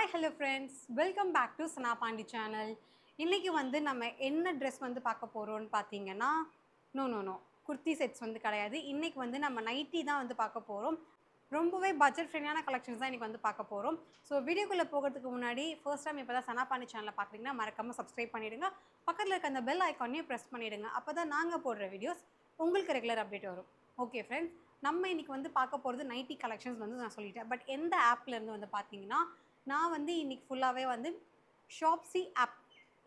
Hi hello friends, welcome back to Sana Pandi channel. இன்னைக்கு வந்து நம்ம என்ன ட்ரெஸ் வந்து பார்க்க போறோம்னு பாத்தீங்கன்னா நோ குர்த்தி செட்ஸ் வந்து கிடையாது. இன்னைக்கு வந்து நம்ம நைட்டி தான் வந்து பார்க்க போறோம். ரொம்பவே பட்ஜெட் ஃப்ரெண்ட்லியான கலெக்ஷன்ஸ் தான் இன்னைக்கு வந்து பார்க்க போறோம். ஸோ வீடியோக்குள்ள போகிறதுக்கு முன்னாடி ஃபர்ஸ்ட் டைம் இப்போதான் சனா பாண்டி சேனலை பார்க்குறீங்கன்னா மறக்காம சப்ஸ்கிரைப் பண்ணிடுங்க. பக்கத்தில் இருக்க அந்த பெல் ஐக்கானையும் ப்ரெஸ் பண்ணிடுங்க. அப்பதான் நாங்கள் போடுற வீடியோஸ் உங்களுக்கு ரெகுலர் அப்டேட் வரும். ஓகே ஃப்ரெண்ட்ஸ், நம்ம இன்னைக்கு வந்து பார்க்க போகிறது நைட்டி கலெக்ஷன்ஸ் வந்து நான் சொல்லிட்டேன். பட் எந்த ஆப்லேருந்து வந்து பார்த்தீங்கன்னா நான் வந்து இன்னைக்கு ஃபுல்லாகவே வந்து ஷாப்ஸி ஆப்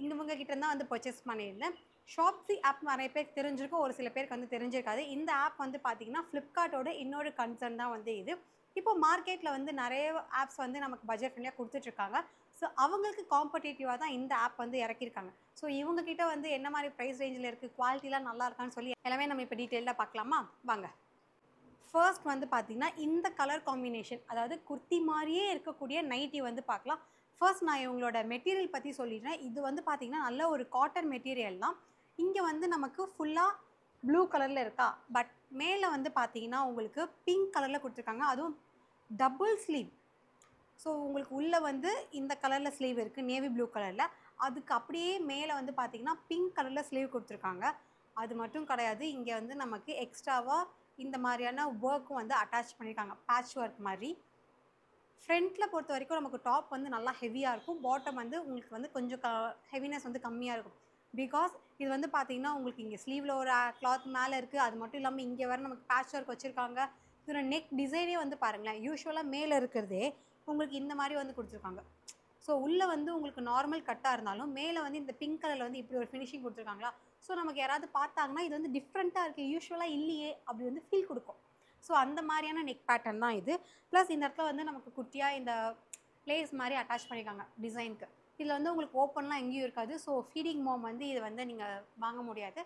இவங்க கிட்ட தான் வந்து பர்ச்சேஸ் பண்ணியிருந்தேன். ஷாப்ஸி ஆப் நிறைய பேருக்கு தெரிஞ்சிருக்கும், ஒரு சில பேருக்கு வந்து தெரிஞ்சிருக்காது. இந்த ஆப் வந்து பார்த்தீங்கன்னா ஃப்ளிப்கார்ட்டோட இன்னொரு கன்சர்ன் தான் வந்து இது. இப்போ மார்க்கெட்டில் வந்து நிறைய ஆப்ஸ் வந்து நமக்கு பட்ஜெட் ஃப்ரெண்ட்லியாக கொடுத்துட்ருக்காங்க. ஸோ அவங்களுக்கு காம்படேட்டிவாக தான் இந்த ஆப் வந்து இறக்கியிருக்காங்க. ஸோ இவங்ககிட்ட வந்து என்ன மாதிரி ப்ரைஸ் ரேஞ்சில் இருக்குது, குவாலிட்டிலாம் நல்லா இருக்கான்னு சொல்லி எல்லாமே நம்ம இப்போ டீட்டெயிலாக பார்க்கலாமா? வாங்க. ஃபர்ஸ்ட் வந்து பார்த்தீங்கன்னா இந்த கலர் காம்பினேஷன், அதாவது குர்த்தி மாதிரியே இருக்கக்கூடிய நைட்டி வந்து பார்க்கலாம். ஃபர்ஸ்ட் நான் இவங்களோட மெட்டீரியல் பற்றி சொல்லிடுறேன். இது வந்து பார்த்தீங்கன்னா நல்ல ஒரு காட்டன் மெட்டீரியல் தான். இங்கே வந்து நமக்கு ஃபுல்லாக ப்ளூ கலரில் இருக்கா, பட் மேலே வந்து பார்த்தீங்கன்னா உங்களுக்கு பிங்க் கலரில் கொடுத்துருக்காங்க. அதுவும் டபுள் ஸ்லீவ். ஸோ உங்களுக்கு உள்ளே வந்து இந்த கலரில் ஸ்லீவ் இருக்குது, நேவி ப்ளூ கலரில். அதுக்கு அப்படியே மேலே வந்து பார்த்தீங்கன்னா பிங்க் கலரில் ஸ்லீவ் கொடுத்துருக்காங்க. அது மட்டும் கிடையாது, இங்கே வந்து நமக்கு எக்ஸ்ட்ராவாக இந்த மாதிரியான ஒர்க்கும் வந்து அட்டாச் பண்ணியிருக்காங்க, பேட்ச் ஒர்க் மாதிரி. ஃப்ரண்ட்டில் பொறுத்த வரைக்கும் நமக்கு டாப் வந்து நல்லா ஹெவியாக இருக்கும், பாட்டம் வந்து உங்களுக்கு வந்து கொஞ்சம் ஹெவினஸ் வந்து கம்மியாக இருக்கும். பிகாஸ் இது வந்து பார்த்தீங்கன்னா உங்களுக்கு இங்கே ஸ்லீவில் ஒரு கிளாத் மேலே இருக்குது. அது மட்டும் இல்லாமல் இங்கே வேறு நமக்கு பேட்ச் ஒர்க் வச்சுருக்காங்க. இதோட நெக் டிசைனே வந்து பாருங்களேன், யூஸ்வலாக மேலே இருக்கிறதே உங்களுக்கு இந்த மாதிரி வந்து கொடுத்துருக்காங்க. ஸோ உள்ளே வந்து உங்களுக்கு நார்மல் கட்டாக இருந்தாலும் மேலே வந்து இந்த பிங்க் கலரில் வந்து இப்படி ஒரு ஃபினிஷிங் கொடுத்துருக்காங்களா. ஸோ நமக்கு யாராவது பார்த்தாங்கன்னா இது வந்து டிஃப்ரெண்ட்டாக இருக்குது, யூஸ்வலாக இல்லையே அப்படி வந்து ஃபீல் கொடுக்கும். ஸோ அந்த மாதிரியான நெக் பேட்டர்ன் தான் இது. ப்ளஸ் இந்த இடத்துல வந்து நமக்கு குட்டியாக இந்த லேஸ் மாதிரி அட்டாச் பண்ணியிருக்காங்க டிசைனுக்கு. இதில் வந்து உங்களுக்கு ஓப்பன்லாம் எங்கேயும் இருக்காது. ஸோ ஃபீடிங் மோம் வந்து இது வந்து நீங்கள் வாங்க முடியாது.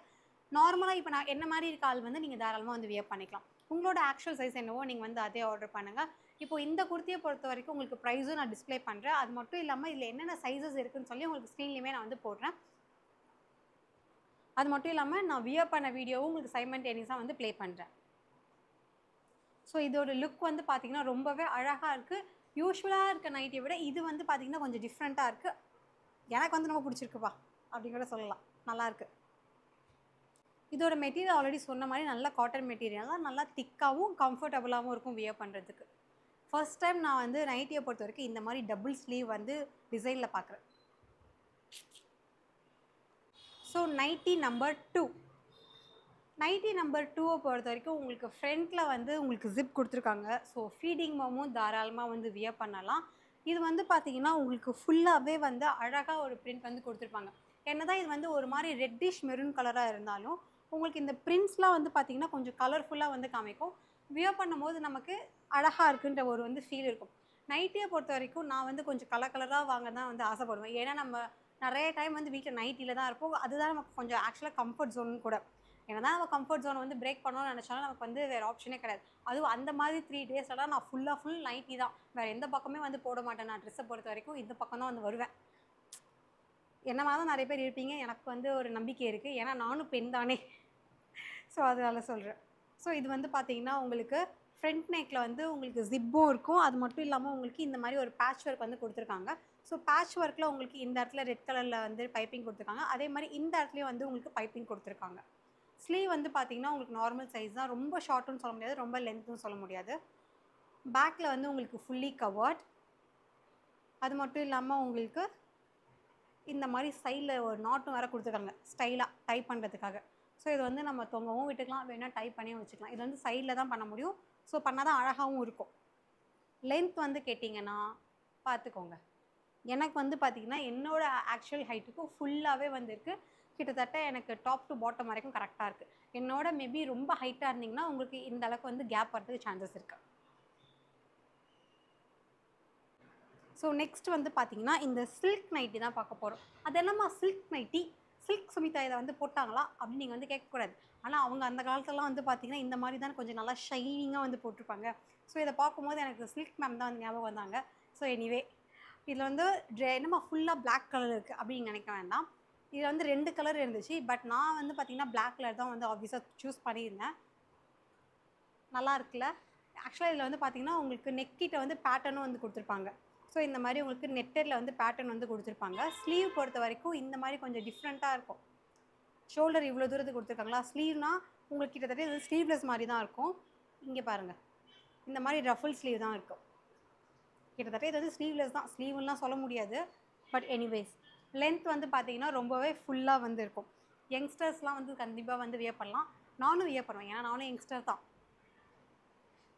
நார்மலாக இப்போ நான் என்ன மாதிரி இருக்க ஆள் வந்து நீங்கள் தாராளமாக வந்து வியர் பண்ணிக்கலாம். உங்களோட ஆக்சுவல் சைஸ் என்னவோ நீங்கள் வந்து அதே ஆர்டர் பண்ணுங்கள். இப்போ இந்த குர்த்தியை பொறுத்த வரைக்கும் உங்களுக்கு ப்ரைஸும் நான் டிஸ்ப்ளே பண்ணுறேன். அது மட்டும் இல்லாமல் இதில் என்னென்ன சைஸஸ் இருக்குதுன்னு சொல்லி உங்களுக்கு ஸ்க்ரீன்லேயுமே நான் வந்து போடுறேன். அது மட்டும் இல்லாமல் நான் வியர் பண்ண வீடியோவும் உங்களுக்கு சைமல்டேனியஸாக வந்து ப்ளே பண்ணுறேன். ஸோ இதோட லுக் வந்து பார்த்தீங்கன்னா ரொம்பவே அழகாக இருக்குது. யூஸ்வலாக இருக்க நைட்டியை விட இது வந்து பார்த்தீங்கன்னா கொஞ்சம் டிஃப்ரெண்ட்டாக இருக்குது. எனக்கு வந்து ரொம்ப பிடிச்சிருக்குப்பா அப்படின்னு கூட சொல்லலாம், நல்லாயிருக்கு. இதோட மெட்டீரியல் ஆல்ரெடி சொன்ன மாதிரி நல்லா காட்டன் மெட்டீரியல் தான், நல்லா திக்காகவும் கம்ஃபர்டபுளாகவும் இருக்கும் வியர் பண்ணுறதுக்கு. ஃபர்ஸ்ட் டைம் நான் வந்து நைட்டியை பொறுத்த வரைக்கும் இந்த மாதிரி டபுள் ஸ்லீவ் வந்து டிசைனில் பார்க்குறேன். So nightie number 2. Nightie number 2 பொறுத்த வரைக்கும் உங்களுக்கு ஃப்ரண்ட்டில் வந்து உங்களுக்கு ஜிப் கொடுத்துருக்காங்க. ஸோ ஃபீடிங் மோமும் தாராளமாக வந்து வியர் பண்ணலாம். இது வந்து பார்த்தீங்கன்னா உங்களுக்கு ஃபுல்லாகவே வந்து அழகாக ஒரு பிரிண்ட் வந்து கொடுத்துருப்பாங்க. என்னதான் இது வந்து ஒரு மாதிரி ரெட்டிஷ் மெரூன் கலராக இருந்தாலும் உங்களுக்கு இந்த பிரிண்ட்ஸ்லாம் வந்து பார்த்தீங்கன்னா கொஞ்சம் கலர்ஃபுல்லாக வந்து காமிக்கும். வியர் பண்ணும்போது நமக்கு அழகாக இருக்குன்ற ஒரு வந்து ஃபீல் இருக்கும். நைட்டியை பொறுத்த வரைக்கும் நான் வந்து கொஞ்சம் கலராக வாங்க தான் வந்து ஆசைப்படுவேன். ஏன்னா நம்ம நிறைய டைம் வந்து வீட்டில் நைட்டியில் தான் இருப்போம். அதுதான் நமக்கு கொஞ்சம் ஆக்சுவலாக கம்ஃபர்ட் ஜோன் கூட. என்னதான் நம்ம கம்ஃபர்ட் ஜோனை வந்து பிரேக் பண்ணணும்னு நினச்சாலும் நமக்கு வந்து வேறு ஆப்ஷனே கிடையாது. அதுவும் அந்த மாதிரி 3 டேஸ்லாம் நான் ஃபுல் நைட்டி தான், வேறு எந்த பக்கமே வந்து போட மாட்டேன். நான் ட்ரெஸ்ஸை பொறுத்த வரைக்கும் இந்த பக்கம் தான் வந்து வருவேன். என்ன மாதிரி தான் நிறைய பேர் இருப்பீங்க, எனக்கு வந்து ஒரு நம்பிக்கை இருக்குது. ஏன்னா நானும் பெண் தானே, ஸோ அதனால சொல்கிறேன். ஸோ இது வந்து பார்த்தீங்கன்னா உங்களுக்கு ஃப்ரண்ட் நெக்கில் வந்து உங்களுக்கு ஜிப்பும் இருக்கும். அது மட்டும் இல்லாமல் உங்களுக்கு இந்த மாதிரி ஒரு பேட்ச் ஒர்க் வந்து கொடுத்துருக்காங்க. ஸோ பேட்ச் ஒர்க்கில் உங்களுக்கு இந்த இடத்துல ரெட் கலரில் வந்து பைப்பிங் கொடுத்துருக்காங்க. அதே மாதிரி இந்த இடத்துலையும் வந்து உங்களுக்கு பைப்பிங் கொடுத்துருக்காங்க. ஸ்லீவ் வந்து பார்த்தீங்கன்னா உங்களுக்கு நார்மல் சைஸ் தான், ரொம்ப ஷார்ட்டுன்னு சொல்ல முடியாது, ரொம்ப லென்த்துன்னு சொல்ல முடியாது. பேக்கில் வந்து உங்களுக்கு ஃபுல்லி கவர்ட். அது மட்டும் இல்லாமல் உங்களுக்கு இந்த மாதிரி சைடில் ஒரு நாட்டும் வேறு கொடுத்துருக்காங்க ஸ்டைலாக டைப் பண்ணுறதுக்காக. ஸோ இது வந்து நம்ம தொங்கவும் விட்டுக்கலாம், வேணால் டைப் பண்ணியும் வச்சுக்கலாம். இது வந்து சைடில் தான் பண்ண முடியும். ஸோ பண்ணால் தான் அழகாகவும் இருக்கும். லென்த் வந்து கேட்டிங்கன்னா பார்த்துக்கோங்க, எனக்கு வந்து பார்த்திங்கன்னா என்னோடய ஆக்சுவல் ஹைட்டுக்கும் ஃபுல்லாகவே வந்து இருக்குது. கிட்டத்தட்ட எனக்கு டாப் டு பாட்டம் வரைக்கும் கரெக்டாக இருக்குது. என்னோட மேபி ரொம்ப ஹைட்டாக இருந்தீங்கன்னா உங்களுக்கு இந்த அளவுக்கு வந்து கேப் வரதுக்கு சான்சஸ் இருக்குது. ஸோ நெக்ஸ்ட் வந்து பார்த்தீங்கன்னா இந்த சில்க் நைட்டி தான் பார்க்க போகிறோம். அது என்னம்மா சில்க் நைட்டி, சில்க் சுமிதா இதை வந்து போட்டாங்களா அப்படின்னு நீங்கள் வந்து கேட்கக்கூடாது. ஆனால் அவங்க அந்த காலத்துலலாம் வந்து பார்த்தீங்கன்னா இந்த மாதிரி தான் கொஞ்சம் நல்லா ஷைனிங்காக வந்து போட்டிருப்பாங்க. ஸோ இதை பார்க்கும்போது எனக்கு சில்க் மேம் தான் வந்து ஞாபகம் வந்தாங்க. ஸோ எனிவே இதில் வந்து என்னம்மா ஃபுல்லாக பிளாக் கலர் இருக்குது அப்படின்னு நினைக்க வேண்டாம். இதில் வந்து 2 கலர் இருந்துச்சு. பட் நான் வந்து பார்த்தீங்கன்னா பிளாக் கலர் தான் வந்து ஆப்வியஸாக சூஸ் பண்ணியிருந்தேன். நல்லா இருக்குல்ல. ஆக்சுவலாக இதில் வந்து பார்த்தீங்கன்னா உங்களுக்கு நெக்கிட்ட வந்து பேட்டர்னும் வந்து கொடுத்துருப்பாங்க. ஸோ இந்த மாதிரி உங்களுக்கு நெட்டடில் வந்து பேட்டர்ன் வந்து கொடுத்துருப்பாங்க. ஸ்லீவ் பொறுத்த வரைக்கும் இந்த மாதிரி கொஞ்சம் டிஃப்ரெண்ட்டாக இருக்கும். ஷோல்டர் இவ்வளோ தூரத்துக்கு கொடுத்துருக்காங்களா, ஸ்லீவ்னால் உங்களுக்கு கிட்டத்தட்ட இது ஸ்லீவ்லெஸ் மாதிரி தான் இருக்கும். இங்கே பாருங்கள், இந்த மாதிரி ரஃபுல் ஸ்லீவ் தான் இருக்கும். கிட்டத்தட்ட இது வந்து ஸ்லீவ்லெஸ் தான், ஸ்லீவ்லாம் சொல்ல முடியாது. பட் எனிவேஸ் லென்த் வந்து பார்த்தீங்கன்னா ரொம்பவே ஃபுல்லாக வந்து இருக்கும். யங்ஸ்டர்ஸ்லாம் வந்து கண்டிப்பாக வந்து வியர் பண்ணலாம். நானும் வியர் பண்ணுவேன், ஏன்னா நானும் யங்ஸ்டர் தான்,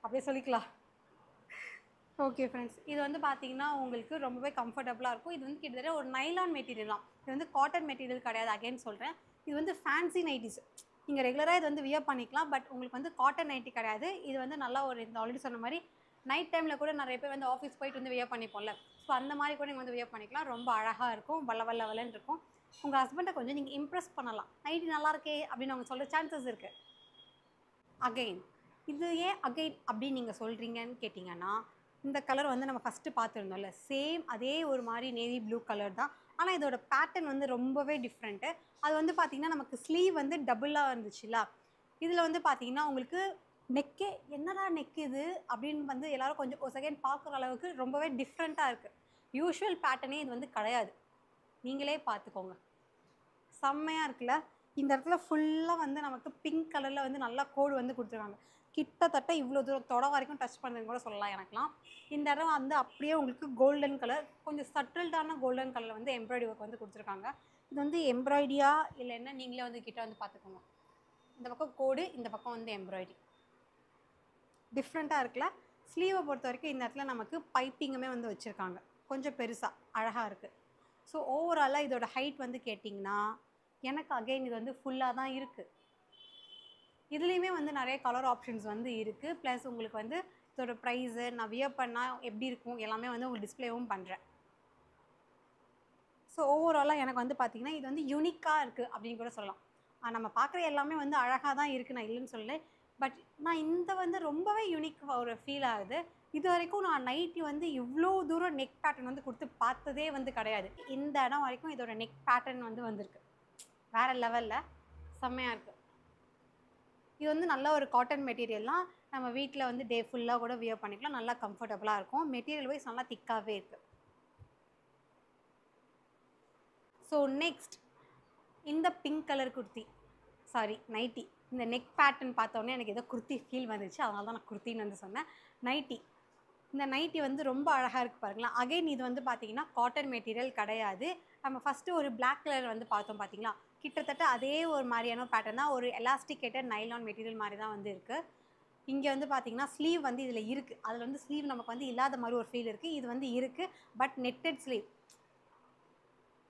அப்படியே சொல்லிக்கலாம். ஓகே ஃப்ரெண்ட்ஸ், இது வந்து பார்த்தீங்கன்னா உங்களுக்கு ரொம்பவே கம்ஃபர்டபுளாக இருக்கும். இது வந்து கிட்டத்தட்ட ஒரு நைலான் மெட்டீரியல் தான். இது வந்து காட்டன் மெட்டீரியல் கிடையாது. அகைன் சொல்கிறேன், இது வந்து ஃபேன்சி நைட்டிஸ். நீங்கள் ரெகுலராக இது வந்து வியர் பண்ணிக்கலாம். பட் உங்களுக்கு வந்து காட்டன் நைட்டி கிடையாது. இது வந்து நல்லா ஒரு இந்த ஆல்ரெடி சொன்ன மாதிரி நைட் டைமில் கூட நிறைய பேர் வந்து ஆஃபீஸ் போயிட்டு வந்து வியர் பண்ணிப்போம்ல. ஸோ அந்த மாதிரி கூட நீங்கள் வந்து வியர் பண்ணிக்கலாம். ரொம்ப அழகாக இருக்கும், வல்லன்னு இருக்கும். உங்கள் ஹஸ்பண்டை கொஞ்சம் நீங்கள் இம்ப்ரெஸ் பண்ணலாம். நைட்டி நல்லா இருக்கே அப்படின்னு அவங்க சொல்கிற சான்சஸ் இருக்குது. அகைன் இது ஏன் அகைன் அப்படின்னு நீங்கள் சொல்கிறீங்கன்னு கேட்டிங்கன்னா, இந்த கலர் வந்து நம்ம ஃபஸ்ட்டு பார்த்துருந்தோம்ல, சேம் அதே ஒரு மாதிரி நேவி ப்ளூ கலர் தான். ஆனால் இதோட பேட்டர்ன் வந்து ரொம்பவே டிஃப்ரெண்ட்டு. அது வந்து பார்த்திங்கன்னா நமக்கு ஸ்லீவ் வந்து டபுளாக இருந்துச்சுல, இதில் வந்து பார்த்திங்கன்னா உங்களுக்கு நெக்கே என்னடா நெக் இது அப்படின்னு வந்து எல்லோரும் கொஞ்சம் ஒரு செகண்ட் பார்க்குற அளவுக்கு ரொம்பவே டிஃப்ரெண்ட்டாக இருக்குது. யூஷுவல் பேட்டர்னே இது வந்து கிடையாது. நீங்களே பார்த்துக்கோங்க, செம்மையாக இருக்குல்ல. இந்த இடத்துல ஃபுல்லாக வந்து நமக்கு பிங்க் கலரில் வந்து நல்லா கோடு வந்து கொடுத்துருக்காங்க. கிட்டத்தட்ட இவ்வளோ தூரம் தொட வரைக்கும் டச் பண்ணுறதுன்னு கூட சொல்லலாம் எனக்குலாம். இந்த இடம் வந்து அப்படியே உங்களுக்கு கோல்டன் கலர், கொஞ்சம் சட்டில்டான கோல்டன் கலரில் வந்து எம்ப்ராய்டரி ஒர்க் வந்து கொடுத்துருக்காங்க. இது வந்து எம்ப்ராய்டியா இல்லைன்னா நீங்களே வந்து கிட்ட வந்து பார்த்துக்கோங்க. இந்த பக்கம் கோடு, இந்த பக்கம் வந்து எம்ப்ராய்டரி. டிஃப்ரெண்ட்டாக இருக்குல்ல. ஸ்லீவை பொறுத்த வரைக்கும் இந்த இடத்துல நமக்கு பைப்பிங்குமே வந்து வச்சுருக்காங்க, கொஞ்சம் பெருசாக அழகாக இருக்குது. ஸோ ஓவராலாக இதோட ஹைட் வந்து கேட்டிங்கன்னா எனக்கு அகைன் இது வந்து ஃபுல்லாக தான் இருக்குது. இதுலேயுமே வந்து நிறைய கலர் ஆப்ஷன்ஸ் வந்து இருக்குது. ப்ளஸ் உங்களுக்கு வந்து இதோட ப்ரைஸு, நான் வியர் பண்ணால் எப்படி இருக்கும் எல்லாமே வந்து உங்களுக்கு டிஸ்பிளேவும் பண்ணுறேன். ஸோ ஓவராலாக எனக்கு வந்து பார்த்திங்கன்னா இது வந்து யூனிக்காக இருக்குது அப்படின்னு கூட சொல்லலாம். நம்ம பார்க்குற எல்லாமே வந்து அழகாக தான் இருக்குது, நான் இல்லைன்னு சொல்லலை. பட் நான் இந்த வந்து ரொம்பவே யூனிக் ஒரு ஃபீல் ஆகுது. இது வரைக்கும் நான் நைட்டி வந்து இவ்வளோ தூரம் நெக் பேட்டர்ன் வந்து கொடுத்து பார்த்ததே வந்து கிடையாது. இந்த இடம் வரைக்கும் இதோட நெக் பேட்டர்ன் வந்து வந்திருக்கு, வேறு லெவலில் செம்மையாக இருக்குது. இது வந்து நல்ல ஒரு காட்டன் மெட்டீரியல்லாம், நம்ம வீட்டில் வந்து டே ஃபுல்லாக கூட வியர் பண்ணிக்கலாம். நல்லா கம்ஃபர்டபுளாக இருக்கும். மெட்டீரியல் வைஸ் நல்லா திக்காகவே இருக்குது. ஸோ நெக்ஸ்ட் இந்த pink colour kurti, sari nighty. இந்த நெக் பேட்டர்ன் பார்த்தோன்னே எனக்கு ஏதோ குர்த்தி ஃபீல் வந்துச்சு, அதனால தான் நான் குர்த்தின்னு வந்து சொன்னேன். நைட்டி, இந்த நைட்டி வந்து ரொம்ப அழகாக இருக்குது பாருங்களேன். அகைன் இது வந்து பார்த்திங்கன்னா காட்டன் மெட்டீரியல் கிடையாது. நம்ம ஃபஸ்ட்டு ஒரு பிளாக் கலர் வந்து பார்த்தோம் பார்த்தீங்களா, கிட்டத்தட்ட அதே ஒரு மாதிரியான பேட்டர்ன் தான். ஒரு எலாஸ்டிகேட்டட் நைலான் மெட்டீரியல் மாதிரி தான் வந்து இருக்குது. இங்கே வந்து பார்த்திங்கன்னா ஸ்லீவ் வந்து இதில் இருக்குது. அதில் வந்து ஸ்லீவ் நமக்கு வந்து இல்லாத மாதிரி ஒரு ஃபீல் இருக்குது. இது வந்து இருக்குது, பட் நெட்டட் ஸ்லீவ்.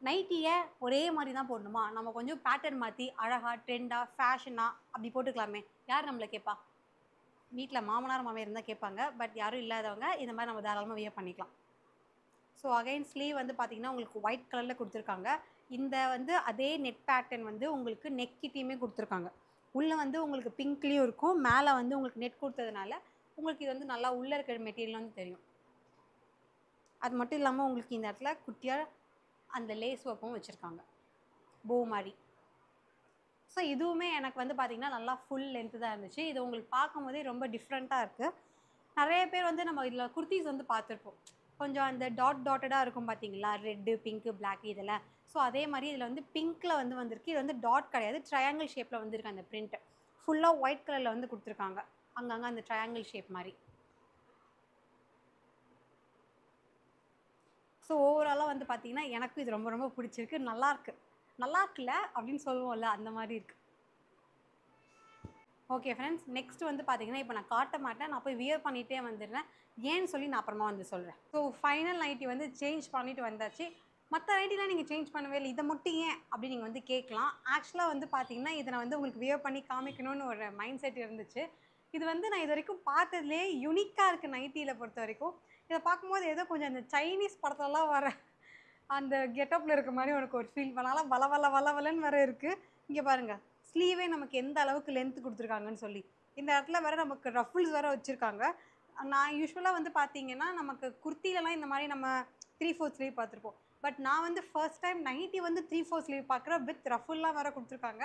நைட்டியை ஒரே மாதிரி தான் போடணுமா, நம்ம கொஞ்சம் பேட்டர்ன் மாற்றி அழகாக ட்ரெண்டாக ஃபேஷனாக அப்படி போட்டுக்கலாமே. யார் நம்மளை கேட்பா? வீட்டில் மாமனார் மாமியார் இருந்தால் கேட்பாங்க. பட் யாரும் இல்லாதவங்க இந்த மாதிரி நம்ம தாராளமாக வியர் பண்ணிக்கலாம். ஸோ அகைன் ஸ்லீவ் வந்து பார்த்திங்கன்னா உங்களுக்கு ஒயிட் கலரில் கொடுத்துருக்காங்க. இந்த வந்து அதே நெட் பேட்டர்ன் வந்து உங்களுக்கு நெக்கிட்டையுமே கொடுத்துருக்காங்க. உள்ளே வந்து உங்களுக்கு பிங்க்லேயும் இருக்கும், மேலே வந்து உங்களுக்கு நெட் கொடுத்ததுனால உங்களுக்கு இது வந்து நல்லா உள்ளே இருக்கிற மெட்டீரியல் வந்து தெரியும். அது மட்டும் இல்லாமல் உங்களுக்கு இந்த இடத்துல குட்டியாக அந்த லேஸ் ஒர்க்கும் வச்சுருக்காங்க, போ மாதிரி. ஸோ இதுவுமே எனக்கு வந்து பார்த்திங்கன்னா நல்லா ஃபுல் லென்த்து தான் இருந்துச்சு. இது உங்களுக்கு பார்க்கும் போதே ரொம்ப டிஃப்ரெண்ட்டாக இருக்குது. நிறைய பேர் வந்து நம்ம இதில் குர்த்திஸ் வந்து பார்த்துருப்போம், கொஞ்சம் அந்த டாட்டடாக இருக்கும் பார்த்தீங்களா, ரெட்டு பிங்க்கு பிளாக் இதில். ஸோ அதே மாதிரி இதில் வந்து பிங்க்கில் வந்து வந்திருக்கு. இது வந்து டாட் கிடையாது, ட்ரையாங்கிள் ஷேப்பில் வந்துருக்கு. அந்த பிரிண்ட்டு ஃபுல்லாக ஒயிட் கலரில் வந்து கொடுத்துருக்காங்க, அங்கங்கே அந்த ட்ரையாங்கிள் ஷேப் மாதிரி. ஸோ ஓவராலாக வந்து பார்த்திங்கன்னா எனக்கும் இது ரொம்ப ரொம்ப பிடிச்சிருக்கு. நல்லாயிருக்கு, நல்லா இருக்குல்ல அப்படின்னு சொல்லுவோம்ல, அந்த மாதிரி இருக்குது. ஓகே ஃப்ரெண்ட்ஸ், நெக்ஸ்ட் வந்து பார்த்தீங்கன்னா இப்போ நான் காட்ட மாட்டேன், நான் போய் வியர் பண்ணிகிட்டே வந்துடுறேன். ஏன்னு சொல்லி நான் அப்புறமா வந்து சொல்கிறேன். ஸோ ஃபைனல் நைட்டி வந்து சேஞ்ச் பண்ணிவிட்டு வந்தாச்சு. மற்ற நைட்டிலாம் நீங்கள் சேஞ்ச் பண்ணவே இல்லை, இதை மட்டும் ஏன் அப்படின்னு நீங்கள் வந்து கேட்கலாம். ஆக்சுவலாக வந்து பார்த்தீங்கன்னா இதை நான் வந்து உங்களுக்கு வியர் பண்ணி காமிக்கணும்னு ஒரு மைண்ட் செட் இருந்துச்சு. இது வந்து நான் இது வரைக்கும் பார்த்ததுலேயே யூனிக்காக இருக்குது நைட்டியில் பொறுத்த வரைக்கும். இதை பார்க்கும்போது ஏதோ கொஞ்சம் அந்த சைனீஸ் படத்துலலாம் வர அந்த கெட்டப்பில் இருக்க மாதிரி உனக்கு ஒரு ஃபீல் பண்ணாலும் வளவலன்னு வேறு இருக்குது. இங்கே பாருங்கள், ஸ்லீவே நமக்கு எந்த அளவுக்கு லென்த் கொடுத்துருக்காங்கன்னு சொல்லி. இந்த இடத்துல வேறு நமக்கு ரஃபுல்ஸ் வேறு வச்சுருக்காங்க. நான் யூஸ்வலாக வந்து பார்த்தீங்கன்னா நமக்கு குர்த்திலலாம் இந்த மாதிரி நம்ம 3/4 ஸ்லீவ் பார்த்துருப்போம். பட் நான் வந்து ஃபர்ஸ்ட் டைம் நைட்டி வந்து 3/4 ஸ்லீவ் பார்க்குறேன், வித் ரஃபுல்லாம் வேறு கொடுத்துருக்காங்க.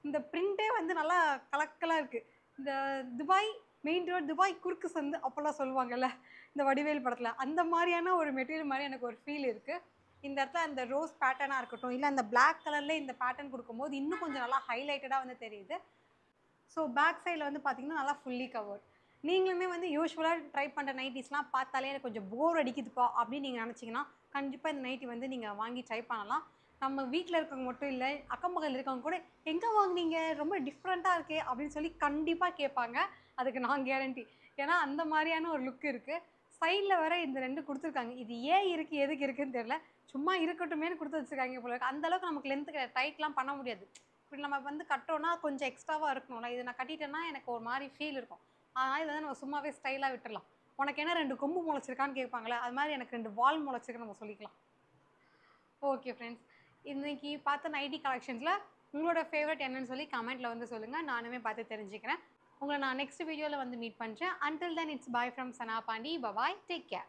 இந்த பிரிண்ட்டே வந்து நல்லா கலக்கலாக இருக்குது. இந்த துபாய் மெயின் ரோட் துபாய் குறுக்கு சந்து அப்போல்லாம் சொல்லுவாங்கல்ல இந்த வடிவேல் படத்தில், அந்த மாதிரியான ஒரு மெட்டீரியல் மாதிரி எனக்கு ஒரு ஃபீல் இருக்குது. இந்த இடத்துல அந்த ரோஸ் பேட்டர்னாக இருக்கட்டும், இல்லை அந்த பிளாக் கலரில் இந்த பேட்டர்ன் கொடுக்கும்போது இன்னும் கொஞ்சம் நல்லா ஹைலைட்டடாக வந்து தெரியுது. ஸோ பேக் சைடில் வந்து பார்த்தீங்கன்னா நல்லா ஃபுல்லி கவர்ட். நீங்களுமே வந்து யூஸ்வலாக ட்ரை பண்ணுற நைட்டிஸ்லாம் பார்த்தாலே எனக்கு கொஞ்சம் போர் அடிக்குதுப்பா அப்படின்னு நீங்கள் நினச்சிங்கன்னா கண்டிப்பாக இந்த நைட்டி வந்து நீங்கள் வாங்கி ட்ரை பண்ணலாம். நம்ம வீட்டில் இருக்கவங்க மட்டும் இல்லை, அக்கம் பக்கத்தில் இருக்கவங்க கூட எங்கே வாங்குனீங்க, ரொம்ப டிஃப்ரெண்ட்டாக இருக்கே அப்படின்னு சொல்லி கண்டிப்பாக கேட்பாங்க. அதுக்கு நான் கேரண்டி. ஏன்னா அந்த மாதிரியான ஒரு லுக் இருக்குது. சைடில் வேற இந்த 2 கொடுத்துருக்காங்க. இது ஏன் இருக்குது எதுக்கு இருக்குதுன்னு தெரியல. சும்மா இருக்கட்டுமேனு கொடுத்து வச்சுருக்காங்க போல இருக்கு. அந்தளவுக்கு நமக்கு லென்த்து டைட்லாம் பண்ண முடியாது. இப்படி நம்ம வந்து கட்டுறோன்னா கொஞ்சம் எக்ஸ்ட்ராவாக இருக்கணும்ல. இது நான் கட்டிட்டேன்னா எனக்கு ஒரு மாதிரி ஃபீல் இருக்கும். அதனால் இதை வந்து நம்ம சும்மாவே ஸ்டைலாக விட்டுடலாம். உனக்கு என்ன 2 கொம்பு முளைச்சிருக்கான்னு கேட்பாங்களே, அது மாதிரி எனக்கு 2 வால் முளைச்சிருக்குன்னு நம்ம சொல்லிக்கலாம். ஓகே ஃப்ரெண்ட்ஸ், இன்றைக்கி பார்த்த நைட்டி கலெக்ஷன்ஸில் உங்களோட ஃபேவரட் என்னன்னு சொல்லி கமெண்ட்டில் வந்து சொல்லுங்கள். நானுமே பார்த்து தெரிஞ்சுக்கிறேன். உங்களை நான் நெக்ஸ்ட் வீடியோவில் வந்து மீட் பண்ணுறேன். Until then it's bye from Sana Pandi. Bye bye, take care.